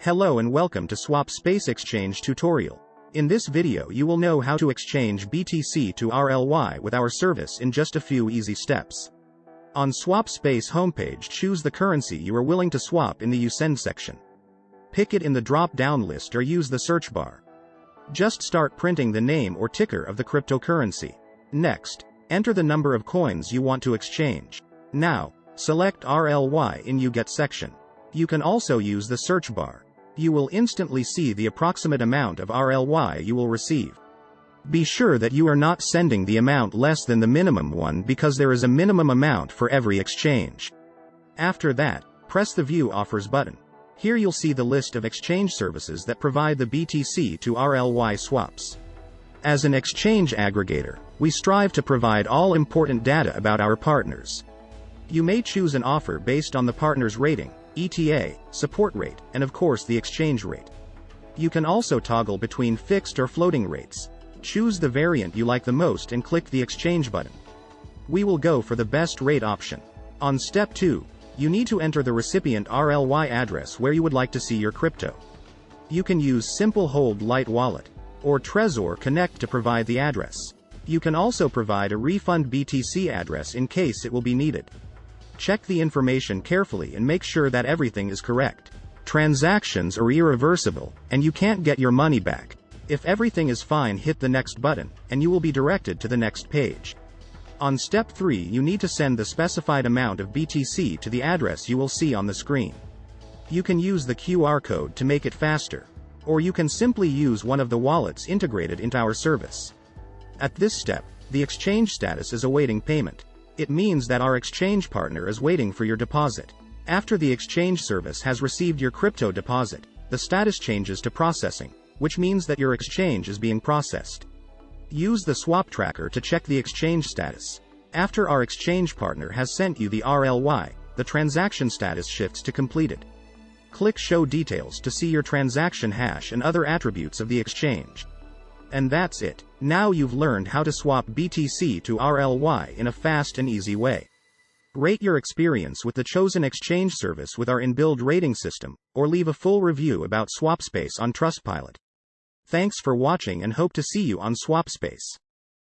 Hello and welcome to SwapSpace exchange tutorial. In this video you will know how to exchange BTC to RLY with our service in just a few easy steps. On SwapSpace homepage, choose the currency you are willing to swap in the You Send section. Pick it in the drop-down list or use the search bar. Just start printing the name or ticker of the cryptocurrency. Next, enter the number of coins you want to exchange. Now, select RLY in You Get section. You can also use the search bar. You will instantly see the approximate amount of RLY you will receive. Be sure that you are not sending the amount less than the minimum one, because there is a minimum amount for every exchange. After that, press the View Offers button. Here you'll see the list of exchange services that provide the BTC to RLY swaps. As an exchange aggregator, we strive to provide all important data about our partners. You may choose an offer based on the partner's rating, ETA, support rate, and of course the exchange rate. You can also toggle between fixed or floating rates. Choose the variant you like the most and click the exchange button. We will go for the best rate option. On step 2, you need to enter the recipient RLY address where you would like to see your crypto. You can use Simple Hold Light Wallet or Trezor Connect to provide the address. You can also provide a refund BTC address in case it will be needed. Check the information carefully and make sure that everything is correct. Transactions are irreversible, and you can't get your money back. If everything is fine, hit the next button, and you will be directed to the next page. On step 3, you need to send the specified amount of BTC to the address you will see on the screen. You can use the QR code to make it faster, or you can simply use one of the wallets integrated into our service. At this step, the exchange status is awaiting payment. It means that our exchange partner is waiting for your deposit. After the exchange service has received your crypto deposit, the status changes to processing, which means that your exchange is being processed. Use the swap tracker to check the exchange status. After our exchange partner has sent you the RLY, the transaction status shifts to completed. Click Show Details to see your transaction hash and other attributes of the exchange. And that's it. Now you've learned how to swap BTC to RLY in a fast and easy way. Rate your experience with the chosen exchange service with our inbuilt rating system, or leave a full review about SwapSpace on Trustpilot. Thanks for watching and hope to see you on SwapSpace.